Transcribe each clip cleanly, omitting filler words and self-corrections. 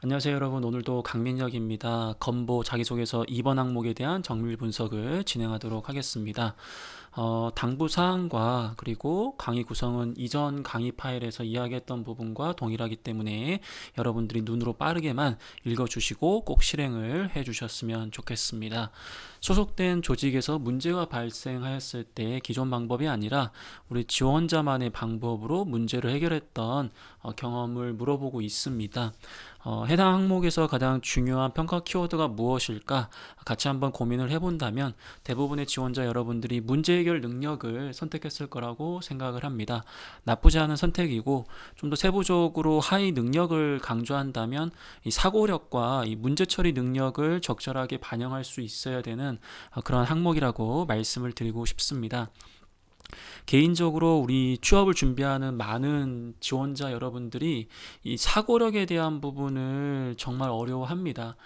안녕하세요 여러분. 오늘도 강민혁입니다. 건보 자기소개서 2번 항목에 대한 정밀 분석을 진행하도록 하겠습니다. 당부 사항과 그리고 강의 구성은 이전 강의 파일에서 이야기했던 부분과 동일하기 때문에 여러분들이 눈으로 빠르게만 읽어주시고 꼭 실행을 해주셨으면 좋겠습니다. 소속된 조직에서 문제가 발생하였을 때 기존 방법이 아니라 우리 지원자만의 방법으로 문제를 해결했던 경험을 물어보고 있습니다. 해당 항목에서 가장 중요한 평가 키워드가 무엇일까 같이 한번 고민을 해본다면 대부분의 지원자 여러분들이 문제 해결 능력을 선택했을 거라고 생각을 합니다. 나쁘지 않은 선택이고 좀 더 세부적으로 하위 능력을 강조한다면 이 사고력과 이 문제 처리 능력을 적절하게 반영할 수 있어야 되는 그런 항목이라고 말씀을 드리고 싶습니다. 개인적으로 우리 취업을 준비하는 많은 지원자 여러분들이 이 사고력에 대한 부분을 정말 어려워합니다.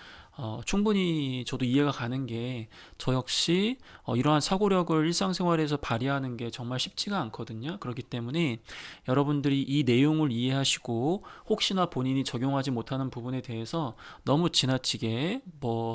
충분히 저도 이해가 가는 게 저 역시 이러한 사고력을 일상생활에서 발휘하는 게 정말 쉽지가 않거든요. 그렇기 때문에 여러분들이 이 내용을 이해하시고 혹시나 본인이 적용하지 못하는 부분에 대해서 너무 지나치게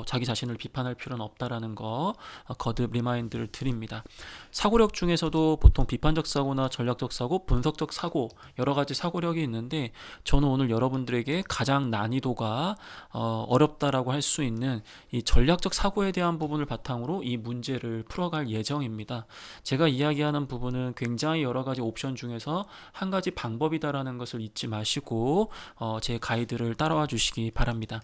자기 자신을 비판할 필요는 없다라는 거 거듭 리마인드를 드립니다. 사고력 중에서도 보통 비판적 사고나 전략적 사고, 분석적 사고 여러 가지 사고력이 있는데 저는 오늘 여러분들에게 가장 난이도가 어렵다라고 할 수 있는 이 전략적 사고에 대한 부분을 바탕으로 이 문제를 풀어갈 예정입니다. 제가 이야기하는 부분은 굉장히 여러 가지 옵션 중에서 한 가지 방법이다라는 것을 잊지 마시고 제 가이드를 따라와 주시기 바랍니다.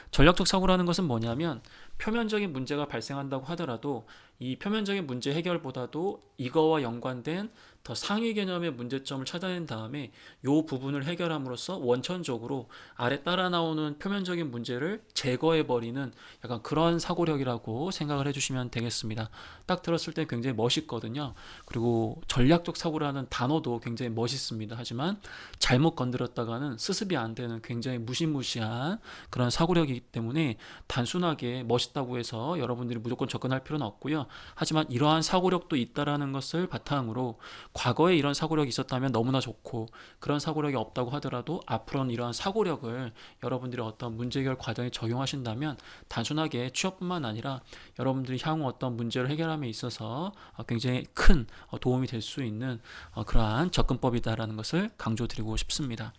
전략적 사고라는 것은 뭐냐면 표면적인 문제가 발생한다고 하더라도 이 표면적인 문제 해결보다도 이거와 연관된 더 상위 개념의 문제점을 찾아낸 다음에 이 부분을 해결함으로써 원천적으로 아래 따라 나오는 표면적인 문제를 제거해 버리는 약간 그런 사고력이라고 생각을 해주시면 되겠습니다. 딱 들었을 때 굉장히 멋있거든요. 그리고 전략적 사고라는 단어도 굉장히 멋있습니다. 하지만 잘못 건드렸다가는 수습이 안 되는 굉장히 무시무시한 그런 사고력이기 때문에 단순하게 멋있다고 해서 여러분들이 무조건 접근할 필요는 없고요. 하지만 이러한 사고력도 있다라는 것을 바탕으로 과거에 이런 사고력이 있었다면 너무나 좋고 그런 사고력이 없다고 하더라도 앞으로는 이러한 사고력을 여러분들이 어떤 문제 해결 과정에 적용하신다면 단순하게 취업뿐만 아니라 여러분들이 향후 어떤 문제를 해결함에 있어서 굉장히 큰 도움이 될 수 있는 그러한 접근법이다라는 것을 강조드리고 싶습니다.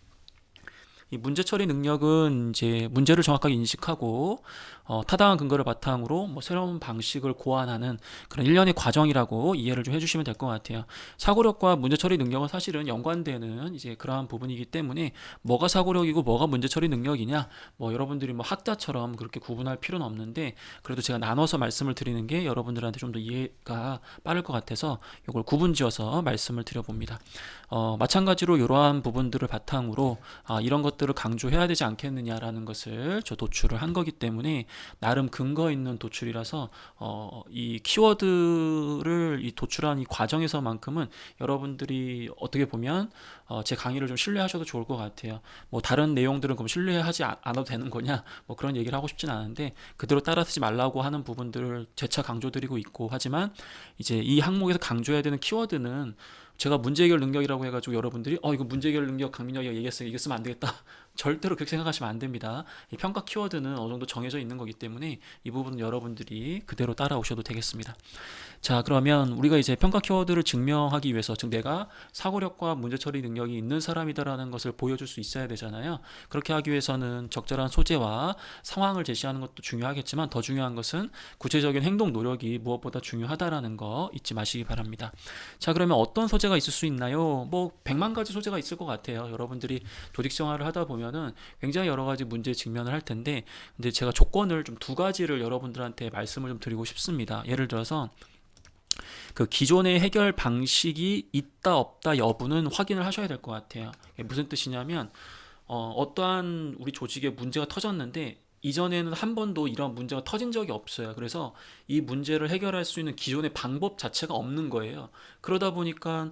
이 문제 처리 능력은 이제 문제를 정확하게 인식하고 타당한 근거를 바탕으로 새로운 방식을 고안하는 그런 일련의 과정이라고 이해를 좀 해주시면 될 것 같아요. 사고력과 문제 처리 능력은 사실은 연관되는 이제 그러한 부분이기 때문에 뭐가 사고력이고 뭐가 문제 처리 능력이냐, 여러분들이 학자처럼 그렇게 구분할 필요는 없는데 그래도 제가 나눠서 말씀을 드리는 게 여러분들한테 좀 더 이해가 빠를 것 같아서 이걸 구분지어서 말씀을 드려봅니다. 마찬가지로 이러한 부분들을 바탕으로 이런 것들을 강조해야 되지 않겠느냐라는 것을 저 도출을 한 거기 때문에 나름 근거 있는 도출이라서 이 키워드를 이 도출한 이 과정에서만큼은 여러분들이 어떻게 보면 제 강의를 좀 신뢰하셔도 좋을 것 같아요. 다른 내용들은 그럼 신뢰하지 않아도 되는 거냐? 그런 얘기를 하고 싶진 않은데 그대로 따라 쓰지 말라고 하는 부분들을 재차 강조드리고 있고 하지만 이제 이 항목에서 강조해야 되는 키워드는 제가 문제 해결 능력이라고 해가지고 여러분들이 이거 문제 해결 능력 강민혁이 얘기했어요. 이거 쓰면 안 되겠다. 절대로 그렇게 생각하시면 안 됩니다. 이 평가 키워드는 어느 정도 정해져 있는 거기 때문에 이 부분은 여러분들이 그대로 따라오셔도 되겠습니다. 자, 그러면 우리가 이제 평가 키워드를 증명하기 위해서 즉 내가 사고력과 문제 처리 능력이 있는 사람이다라는 것을 보여줄 수 있어야 되잖아요. 그렇게 하기 위해서는 적절한 소재와 상황을 제시하는 것도 중요하겠지만 더 중요한 것은 구체적인 행동 노력이 무엇보다 중요하다라는 거 잊지 마시기 바랍니다. 자, 그러면 어떤 소재가 있을 수 있나요? 100만 가지 소재가 있을 것 같아요. 여러분들이 조직 생활을 하다 보면은 굉장히 여러 가지 문제에 직면을 할 텐데 근데 제가 조건을 좀 두 가지를 여러분들한테 말씀을 좀 드리고 싶습니다. 예를 들어서 그 기존의 해결 방식이 있다 없다 여부는 확인을 하셔야 될 것 같아요. 무슨 뜻이냐면 어떠한 우리 조직에 문제가 터졌는데 이전에는 한 번도 이런 문제가 터진 적이 없어요. 그래서 이 문제를 해결할 수 있는 기존의 방법 자체가 없는 거예요. 그러다 보니까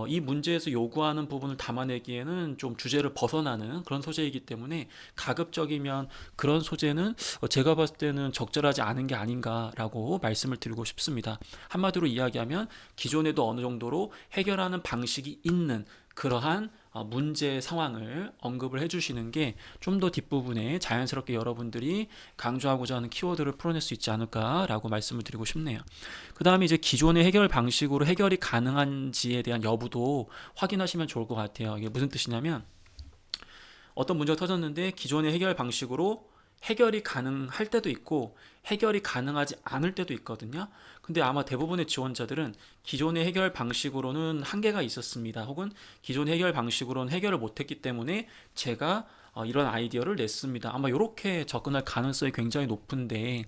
이 문제에서 요구하는 부분을 담아내기에는 좀 주제를 벗어나는 그런 소재이기 때문에 가급적이면 그런 소재는 제가 봤을 때는 적절하지 않은 게 아닌가라고 말씀을 드리고 싶습니다. 한마디로 이야기하면 기존에도 어느 정도로 해결하는 방식이 있는 그러한 문제 상황을 언급을 해주시는 게 좀 더 뒷부분에 자연스럽게 여러분들이 강조하고자 하는 키워드를 풀어낼 수 있지 않을까라고 말씀을 드리고 싶네요. 그 다음에 이제 기존의 해결 방식으로 해결이 가능한지에 대한 여부도 확인하시면 좋을 것 같아요. 이게 무슨 뜻이냐면 어떤 문제가 터졌는데 기존의 해결 방식으로 해결이 가능할 때도 있고 해결이 가능하지 않을 때도 있거든요. 근데 아마 대부분의 지원자들은 기존의 해결 방식으로는 한계가 있었습니다. 혹은 기존의 해결 방식으로는 해결을 못했기 때문에 제가 이런 아이디어를 냈습니다. 아마 이렇게 접근할 가능성이 굉장히 높은데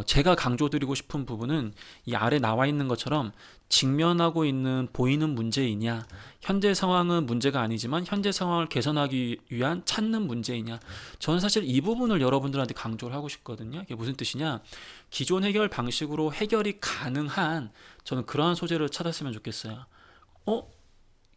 제가 강조드리고 싶은 부분은 이 아래 나와 있는 것처럼 직면하고 있는 보이는 문제이냐, 현재 상황은 문제가 아니지만 현재 상황을 개선하기 위한 찾는 문제이냐. 저는 사실 이 부분을 여러분들한테 강조를 하고 싶거든요. 이게 무슨 뜻이냐? 기존 해결 방식으로 해결이 가능한 저는 그러한 소재를 찾았으면 좋겠어요. 어?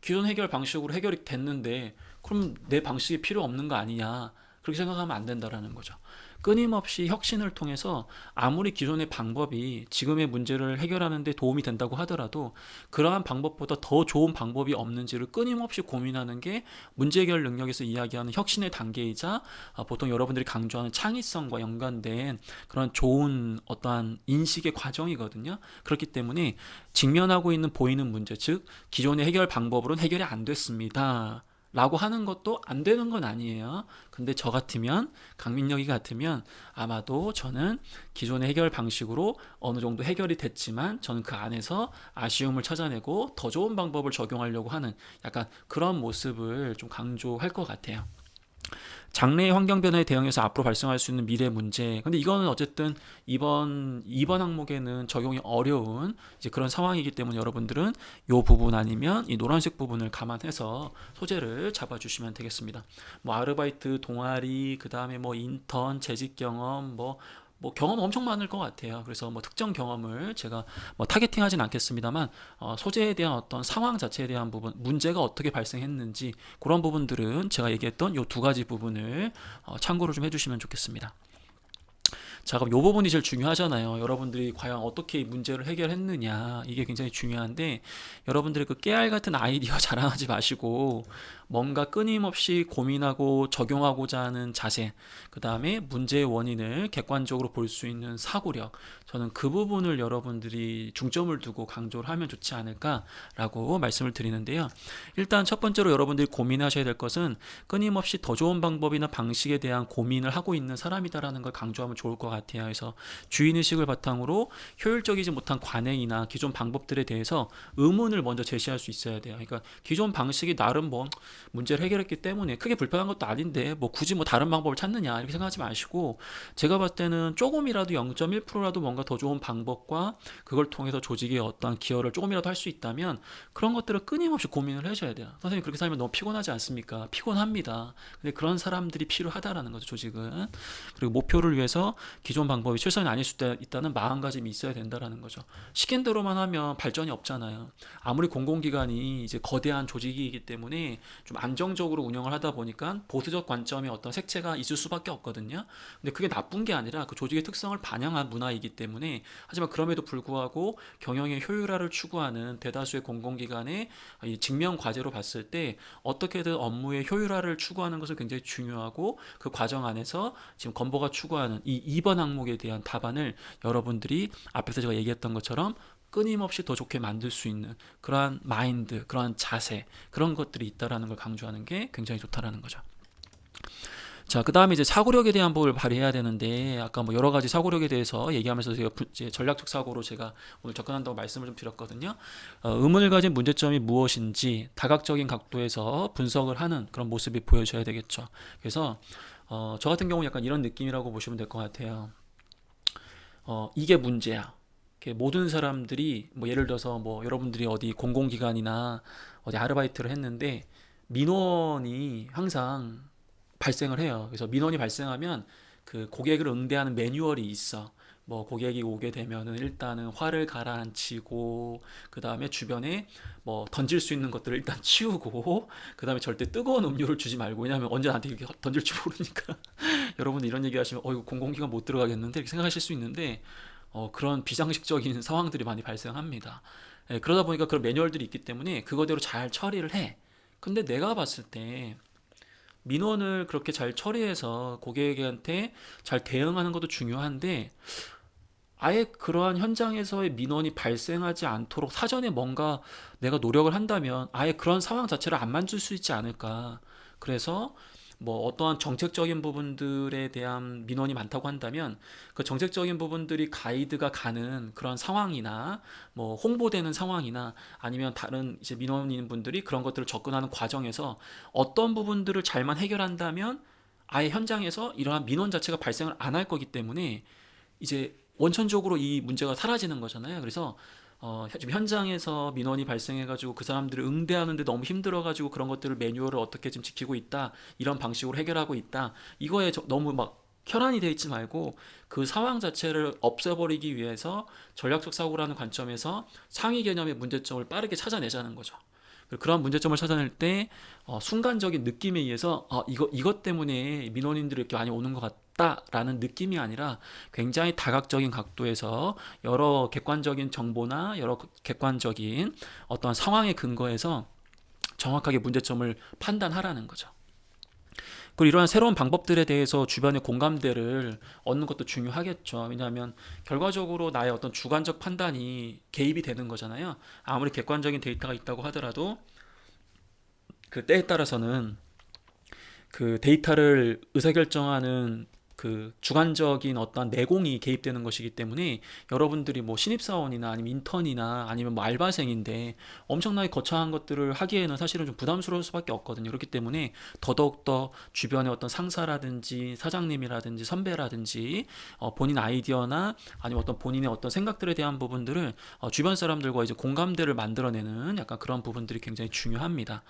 기존 해결 방식으로 해결이 됐는데 그럼 내 방식이 필요 없는 거 아니냐? 그렇게 생각하면 안 된다라는 거죠. 끊임없이 혁신을 통해서 아무리 기존의 방법이 지금의 문제를 해결하는 데 도움이 된다고 하더라도 그러한 방법보다 더 좋은 방법이 없는지를 끊임없이 고민하는 게 문제 해결 능력에서 이야기하는 혁신의 단계이자 보통 여러분들이 강조하는 창의성과 연관된 그런 좋은 어떠한 인식의 과정이거든요. 그렇기 때문에 직면하고 있는 보이는 문제, 즉 기존의 해결 방법으로는 해결이 안 됐습니다. 라고 하는 것도 안 되는 건 아니에요. 근데 저 같으면, 강민혁이 같으면 아마도 저는 기존의 해결 방식으로 어느 정도 해결이 됐지만 저는 그 안에서 아쉬움을 찾아내고 더 좋은 방법을 적용하려고 하는 약간 그런 모습을 좀 강조할 것 같아요. 장래의 환경 변화에 대응해서 앞으로 발생할 수 있는 미래 문제. 근데 이거는 어쨌든 이번 항목에는 적용이 어려운 이제 그런 상황이기 때문에 여러분들은 이 부분 아니면 이 노란색 부분을 감안해서 소재를 잡아주시면 되겠습니다. 뭐 아르바이트, 동아리, 그 다음에 뭐 인턴, 재직 경험, 뭐 경험 엄청 많을 것 같아요. 그래서 뭐 특정 경험을 제가 뭐 타겟팅하진 않겠습니다만 소재에 대한 어떤 상황 자체에 대한 부분, 문제가 어떻게 발생했는지 그런 부분들은 제가 얘기했던 이 두 가지 부분을 참고를 좀 해주시면 좋겠습니다. 자, 그럼 이 부분이 제일 중요하잖아요. 여러분들이 과연 어떻게 문제를 해결했느냐 이게 굉장히 중요한데 여러분들의 그 깨알 같은 아이디어 자랑하지 마시고 뭔가 끊임없이 고민하고 적용하고자 하는 자세, 그 다음에 문제의 원인을 객관적으로 볼 수 있는 사고력, 저는 그 부분을 여러분들이 중점을 두고 강조를 하면 좋지 않을까라고 말씀을 드리는데요. 일단 첫 번째로 여러분들이 고민하셔야 될 것은 끊임없이 더 좋은 방법이나 방식에 대한 고민을 하고 있는 사람이다라는 걸 강조하면 좋을 것 같아요. 그래서 주인의식을 바탕으로 효율적이지 못한 관행이나 기존 방법들에 대해서 의문을 먼저 제시할 수 있어야 돼요. 그러니까 기존 방식이 나름 뭐 문제를 해결했기 때문에 크게 불편한 것도 아닌데 뭐 굳이 뭐 다른 방법을 찾느냐 이렇게 생각하지 마시고 제가 봤을 때는 조금이라도 0.1%라도 뭔가 더 좋은 방법과 그걸 통해서 조직의 어떤 기여를 조금이라도 할 수 있다면 그런 것들을 끊임없이 고민을 해줘야 돼요. 선생님 그렇게 살면 너무 피곤하지 않습니까? 피곤합니다. 근데 그런 사람들이 필요하다라는 거죠, 조직은. 그리고 목표를 위해서 기존 방법이 최선이 아닐 수도 있다는 마음가짐이 있어야 된다라는 거죠. 시킨 대로만 하면 발전이 없잖아요. 아무리 공공기관이 이제 거대한 조직이기 때문에 좀 안정적으로 운영을 하다 보니까 보수적 관점의 어떤 색채가 있을 수밖에 없거든요. 근데 그게 나쁜 게 아니라 그 조직의 특성을 반영한 문화이기 때문에 하지만 그럼에도 불구하고 경영의 효율화를 추구하는 대다수의 공공기관의 이 직면 과제로 봤을 때 어떻게든 업무의 효율화를 추구하는 것은 굉장히 중요하고 그 과정 안에서 지금 건보가 추구하는 이 2번 항목에 대한 답안을 여러분들이 앞에서 제가 얘기했던 것처럼 끊임없이 더 좋게 만들 수 있는 그러한 마인드, 그러한 자세, 그런 것들이 있다라는 걸 강조하는 게 굉장히 좋다라는 거죠. 자, 그 다음에 이제 사고력에 대한 법을 발휘해야 되는데, 아까 뭐 여러 가지 사고력에 대해서 얘기하면서 제가 이제 전략적 사고로 제가 오늘 접근한다고 말씀을 좀 드렸거든요. 의문을 가진 문제점이 무엇인지 다각적인 각도에서 분석을 하는 그런 모습이 보여져야 되겠죠. 그래서, 저 같은 경우 약간 이런 느낌이라고 보시면 될 것 같아요. 이게 문제야. 이렇게 모든 사람들이 뭐 예를 들어서 뭐 여러분들이 어디 공공기관이나 어디 아르바이트를 했는데 민원이 항상 발생을 해요. 그래서 민원이 발생하면 그 고객을 응대하는 매뉴얼이 있어. 뭐 고객이 오게 되면은 일단은 화를 가라앉히고 그 다음에 주변에 뭐 던질 수 있는 것들을 일단 치우고 그 다음에 절대 뜨거운 음료를 주지 말고 왜냐하면 언제 나한테 이렇게 던질지 모르니까 여러분 이런 얘기 하시면 이거 공공기관 못 들어가겠는데 이렇게 생각하실 수 있는데 그런 비상식적인 상황들이 많이 발생합니다. 예, 그러다 보니까 그런 매뉴얼들이 있기 때문에 그거대로 잘 처리를 해. 근데 내가 봤을 때 민원을 그렇게 잘 처리해서 고객한테 잘 대응하는 것도 중요한데 아예 그러한 현장에서의 민원이 발생하지 않도록 사전에 뭔가 내가 노력을 한다면 아예 그런 상황 자체를 안 만들 수 있지 않을까. 그래서 뭐 어떠한 정책적인 부분들에 대한 민원이 많다고 한다면 그 정책적인 부분들이 가이드가 가는 그런 상황이나 뭐 홍보되는 상황이나 아니면 다른 이제 민원인 분들이 그런 것들을 접근하는 과정에서 어떤 부분들을 잘만 해결한다면 아예 현장에서 이러한 민원 자체가 발생을 안 할 거기 때문에 이제 원천적으로 이 문제가 사라지는 거잖아요. 그래서 지금 현장에서 민원이 발생해가지고 그 사람들을 응대하는데 너무 힘들어가지고 그런 것들을 매뉴얼을 어떻게 지금 지키고 있다, 이런 방식으로 해결하고 있다. 이거에 너무 막 혈안이 돼 있지 말고 그 상황 자체를 없애버리기 위해서 전략적 사고라는 관점에서 상위 개념의 문제점을 빠르게 찾아내자는 거죠. 그런 문제점을 찾아낼 때 순간적인 느낌에 의해서 이것 때문에 민원인들이 이렇게 많이 오는 것 같다라는 느낌이 아니라 굉장히 다각적인 각도에서 여러 객관적인 정보나 여러 객관적인 어떤 상황에 근거해서 정확하게 문제점을 판단하라는 거죠. 그리고 이러한 새로운 방법들에 대해서 주변의 공감대를 얻는 것도 중요하겠죠. 왜냐하면 결과적으로 나의 어떤 주관적 판단이 개입이 되는 거잖아요. 아무리 객관적인 데이터가 있다고 하더라도 그 때에 따라서는 그 데이터를 의사결정하는 그 주관적인 어떤 내공이 개입되는 것이기 때문에 여러분들이 뭐 신입사원이나 아니면 인턴이나 아니면 뭐 알바생인데 엄청나게 거창한 것들을 하기에는 사실은 좀 부담스러울 수밖에 없거든요. 그렇기 때문에 더더욱더 주변의 어떤 상사라든지 사장님이라든지 선배라든지 본인 아이디어나 아니면 어떤 본인의 어떤 생각들에 대한 부분들을 주변 사람들과 이제 공감대를 만들어내는 약간 그런 부분들이 굉장히 중요합니다.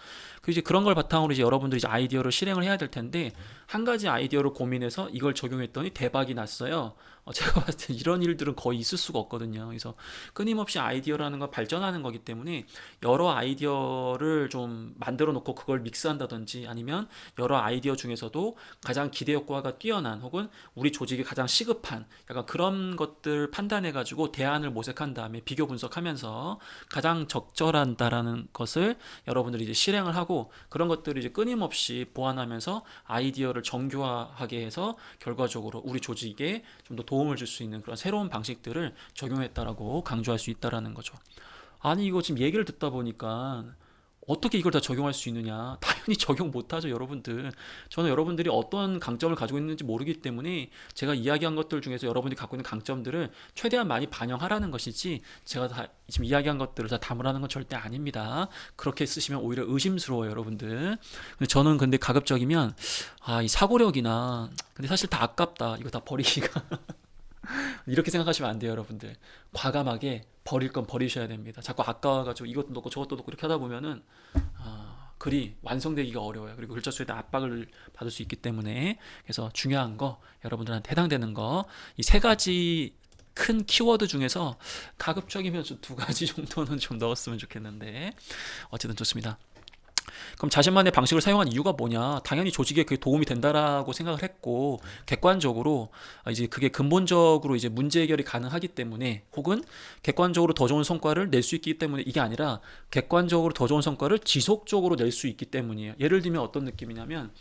그 이제 그런 걸 바탕으로 이제 여러분들이 이제 아이디어를 실행을 해야 될 텐데 한 가지 아이디어를 고민해서 이걸 적용했더니 대박이 났어요. 제가 봤을 때 이런 일들은 거의 있을 수가 없거든요. 그래서 끊임없이 아이디어라는 건 발전하는 거기 때문에 여러 아이디어를 좀 만들어 놓고 그걸 믹스한다든지 아니면 여러 아이디어 중에서도 가장 기대 효과가 뛰어난 혹은 우리 조직이 가장 시급한 약간 그런 것들 판단해 가지고 대안을 모색한 다음에 비교 분석하면서 가장 적절한다라는 것을 여러분들이 이제 실행을 하고 그런 것들을 이제 끊임없이 보완하면서 아이디어를 정교화하게 해서 결과적으로 우리 조직에 좀 더 도움을 줄 수 있는 그런 새로운 방식들을 적용했다라고 강조할 수 있다라는 거죠. 아니 이거 지금 얘기를 듣다 보니까 어떻게 이걸 다 적용할 수 있느냐? 당연히 적용 못하죠, 여러분들. 저는 여러분들이 어떤 강점을 가지고 있는지 모르기 때문에 제가 이야기한 것들 중에서 여러분들이 갖고 있는 강점들을 최대한 많이 반영하라는 것이지 제가 다 지금 이야기한 것들을 다 담으라는 건 절대 아닙니다. 그렇게 쓰시면 오히려 의심스러워요, 여러분들. 근데 저는 근데 가급적이면 이 사고력이나 근데 사실 다 아깝다. 이거 다 버리기가 이렇게 생각하시면 안 돼요, 여러분들. 과감하게 버릴 건 버리셔야 됩니다. 자꾸 아까워가지고 이것도 넣고 저것도 넣고 이렇게 하다 보면은 글이 완성되기가 어려워요. 그리고 글자 수에 대한 압박을 받을 수 있기 때문에 그래서 중요한 거 여러분들한테 해당되는 거 이 세 가지 큰 키워드 중에서 가급적이면 두 가지 정도는 좀 넣었으면 좋겠는데 어쨌든 좋습니다. 그럼 자신만의 방식을 사용한 이유가 뭐냐? 당연히 조직에 그게 도움이 된다라고 생각을 했고, 객관적으로 이제 그게 근본적으로 이제 문제 해결이 가능하기 때문에, 혹은 객관적으로 더 좋은 성과를 낼 수 있기 때문에 이게 아니라 객관적으로 더 좋은 성과를 지속적으로 낼 수 있기 때문이에요. 예를 들면 어떤 느낌이냐면,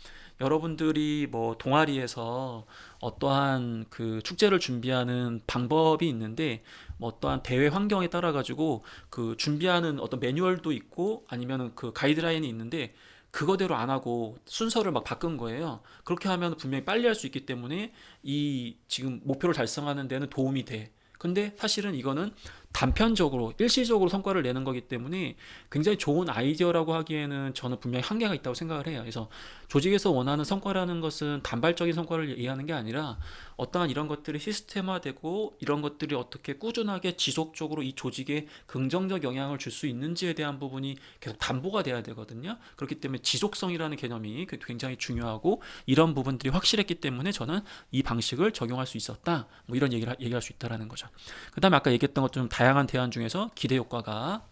여러분들이 뭐 동아리에서 어떠한 그 축제를 준비하는 방법이 있는데 뭐 어떠한 대회 환경에 따라 가지고 그 준비하는 어떤 매뉴얼도 있고 아니면은 그 가이드라인이 있는데 그거대로 안 하고 순서를 막 바꾼 거예요. 그렇게 하면 분명히 빨리 할 수 있기 때문에 이 지금 목표를 달성하는 데는 도움이 돼. 근데 사실은 이거는 단편적으로 일시적으로 성과를 내는 거기 때문에 굉장히 좋은 아이디어라고 하기에는 저는 분명히 한계가 있다고 생각을 해요. 그래서 조직에서 원하는 성과라는 것은 단발적인 성과를 이해하는 게 아니라 어떠한 이런 것들이 시스템화되고 이런 것들이 어떻게 꾸준하게 지속적으로 이 조직에 긍정적 영향을 줄 수 있는지에 대한 부분이 계속 담보가 돼야 되거든요. 그렇기 때문에 지속성이라는 개념이 굉장히 중요하고 이런 부분들이 확실했기 때문에 저는 이 방식을 적용할 수 있었다. 뭐 이런 얘기할 수 있다라는 거죠. 그 다음에 아까 얘기했던 것 좀 다양한 대안 중에서 기대 효과가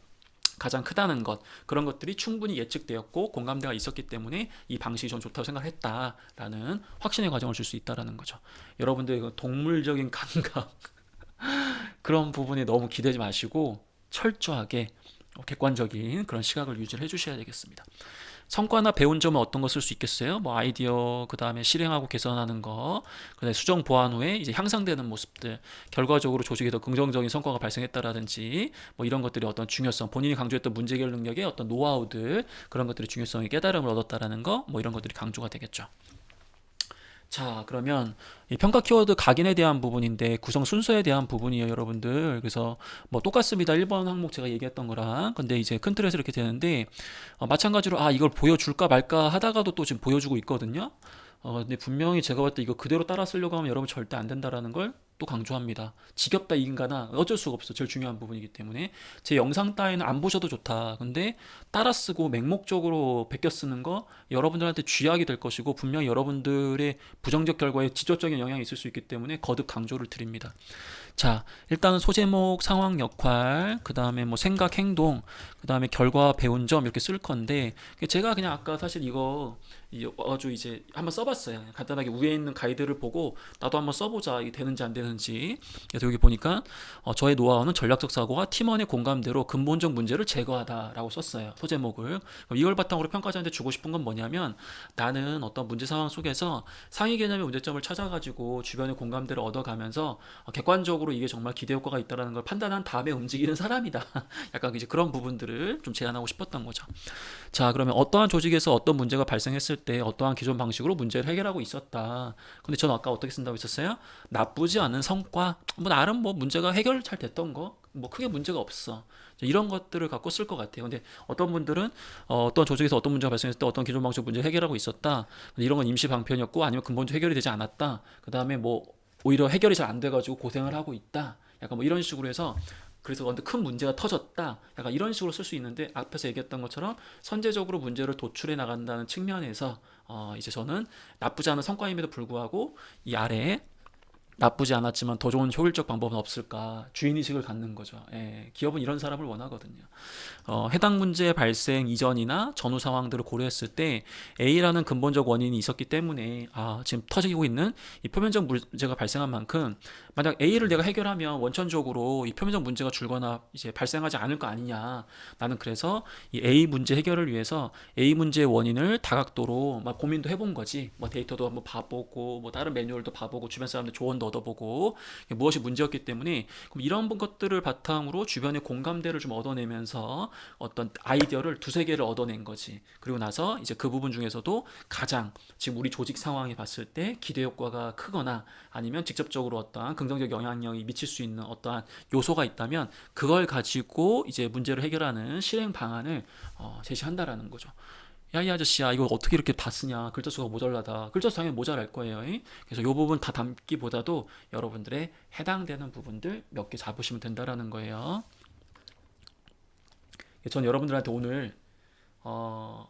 가장 크다는 것 그런 것들이 충분히 예측되었고 공감대가 있었기 때문에 이 방식이 좀 좋다고 생각했다라는 확신의 과정을 줄 수 있다라는 거죠. 여러분들의 그 동물적인 감각 그런 부분에 너무 기대지 마시고 철저하게 객관적인 그런 시각을 유지를 해주셔야 되겠습니다. 성과나 배운 점은 어떤 거 쓸 수 있겠어요? 뭐 아이디어, 그 다음에 실행하고 개선하는 거, 그다음에 수정 보완 후에 이제 향상되는 모습들, 결과적으로 조직에 더 긍정적인 성과가 발생했다라든지 뭐 이런 것들이 어떤 중요성, 본인이 강조했던 문제 해결 능력의 어떤 노하우들, 그런 것들의 중요성의 깨달음을 얻었다라는 거, 뭐 이런 것들이 강조가 되겠죠. 자, 그러면 이 평가 키워드 각인에 대한 부분인데 구성 순서에 대한 부분이에요, 여러분들. 그래서 뭐 똑같습니다. 1번 항목 제가 얘기했던 거랑. 근데 이제 큰 틀에서 이렇게 되는데 마찬가지로 이걸 보여줄까 말까 하다가도 또 지금 보여주고 있거든요. 근데 분명히 제가 봤을 때 이거 그대로 따라 쓰려고 하면 여러분 절대 안 된다라는 걸 또 강조합니다. 지겹다 이 인간아, 어쩔 수가 없어. 제일 중요한 부분이기 때문에 제 영상 따위는 안 보셔도 좋다. 근데 따라 쓰고 맹목적으로 베껴 쓰는 거 여러분들한테 쥐약이 될 것이고 분명히 여러분들의 부정적 결과에 직접적인 영향이 있을 수 있기 때문에 거듭 강조를 드립니다. 자, 일단은 소제목, 상황, 역할, 그 다음에 뭐 생각, 행동, 그 다음에 결과, 배운 점 이렇게 쓸 건데 제가 그냥 아까 사실 이거 아주 이제 한번 써봤어요. 간단하게 위에 있는 가이드를 보고 나도 한번 써보자. 이게 되는지 안 되는지. 그래서 여기 보니까 저의 노하우는 전략적 사고와 팀원의 공감대로 근본적 문제를 제거하다라고 썼어요. 소제목을. 그럼 이걸 바탕으로 평가자한테 주고 싶은 건 뭐냐면 나는 어떤 문제 상황 속에서 상위 개념의 문제점을 찾아가지고 주변의 공감대를 얻어가면서 객관적으로 이게 정말 기대 효과가 있다는 걸 판단한 다음에 움직이는 사람이다. 약간 이제 그런 부분들을 좀 제안하고 싶었던 거죠. 자, 그러면 어떠한 조직에서 어떤 문제가 발생했을 때 어떠한 기존 방식으로 문제를 해결하고 있었다. 근데 저는 아까 어떻게 쓴다고 했었어요? 나쁘지 않은 성과, 뭐 나름 뭐 문제가 해결 잘 됐던 거, 뭐 크게 문제가 없어. 이런 것들을 갖고 쓸 것 같아요. 근데 어떤 분들은 어떤 조직에서 어떤 문제가 발생했을 때 어떤 기존 방식 문제를 해결하고 있었다. 근데 이런 건 임시 방편이었고 아니면 근본적 해결이 되지 않았다. 그 다음에 뭐 오히려 해결이 잘 안 돼가지고 고생을 하고 있다. 약간 뭐 이런 식으로 해서 그래서 언제 큰 문제가 터졌다. 약간 이런 식으로 쓸 수 있는데 앞에서 얘기했던 것처럼 선제적으로 문제를 도출해 나간다는 측면에서 이제 저는 나쁘지 않은 성과임에도 불구하고 이 아래에 나쁘지 않았지만 더 좋은 효율적 방법은 없을까? 주인의식을 갖는 거죠. 예, 기업은 이런 사람을 원하거든요. 해당 문제 발생 이전이나 전후 상황들을 고려했을 때 A라는 근본적 원인이 있었기 때문에 지금 터지고 있는 이 표면적 문제가 발생한 만큼 만약 A를 내가 해결하면 원천적으로 이 표면적 문제가 줄거나 이제 발생하지 않을 거 아니냐. 나는 그래서 이 A 문제 해결을 위해서 A 문제의 원인을 다각도로 막 고민도 해본 거지. 뭐 데이터도 한번 봐보고 뭐 다른 매뉴얼도 봐보고 주변 사람들 조언도 얻어보고 무엇이 문제였기 때문에 그럼 이런 것들을 바탕으로 주변의 공감대를 좀 얻어내면서 어떤 아이디어를 두세 개를 얻어낸 거지. 그리고 나서 이제 그 부분 중에서도 가장 지금 우리 조직 상황에 봤을 때 기대 효과가 크거나 아니면 직접적으로 어떠한 긍정적 영향력이 미칠 수 있는 어떠한 요소가 있다면 그걸 가지고 이제 문제를 해결하는 실행 방안을 제시한다라는 거죠. 야, 이 아저씨야, 이거 어떻게 이렇게 다 쓰냐? 글자 수가 모자라다. 글자 수 당연히 모자랄 거예요. 그래서 이 부분 다 담기보다도 여러분들의 해당되는 부분들 몇 개 잡으시면 된다라는 거예요. 전 여러분들한테 오늘 어,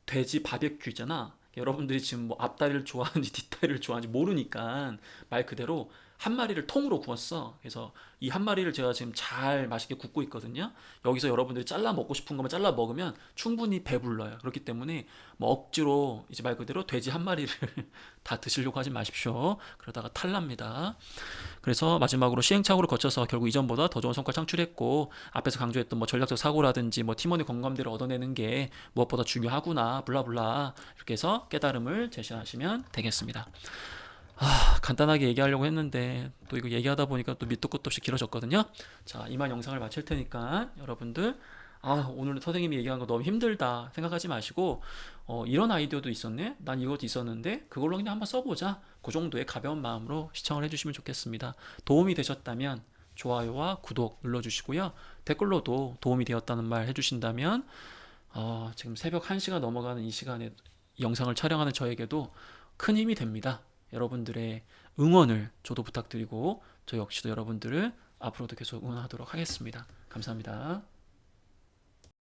돼지 바베큐 있잖아. 여러분들이 지금 뭐 앞다리를 좋아하는지 뒷다리를 좋아하는지 모르니까 말 그대로 한 마리를 통으로 구웠어. 그래서 이 한 마리를 제가 지금 잘 맛있게 굽고 있거든요. 여기서 여러분들이 잘라 먹고 싶은 것만 잘라 먹으면 충분히 배불러요. 그렇기 때문에 뭐 억지로 이제 말 그대로 돼지 한 마리를 다 드시려고 하지 마십시오. 그러다가 탈납니다. 그래서 마지막으로 시행착오를 거쳐서 결국 이전보다 더 좋은 성과 창출했고 앞에서 강조했던 뭐 전략적 사고라든지 뭐 팀원의 공감대를 얻어내는 게 무엇보다 중요하구나 블라블라 이렇게 해서 깨달음을 제시하시면 되겠습니다. 간단하게 얘기하려고 했는데 또 이거 얘기하다 보니까 또 밑도 끝도 없이 길어졌거든요. 자, 이만 영상을 마칠 테니까 여러분들 오늘 선생님이 얘기한 거 너무 힘들다 생각하지 마시고 이런 아이디어도 있었네? 난 이것도 있었는데 그걸로 그냥 한번 써보자. 그 정도의 가벼운 마음으로 시청을 해주시면 좋겠습니다. 도움이 되셨다면 좋아요와 구독 눌러주시고요. 댓글로도 도움이 되었다는 말 해주신다면 지금 새벽 1시가 넘어가는 이 시간에 영상을 촬영하는 저에게도 큰 힘이 됩니다. 여러분들의 응원을 저도 부탁드리고 저 역시도 여러분들을 앞으로도 계속 응원하도록 하겠습니다. 감사합니다.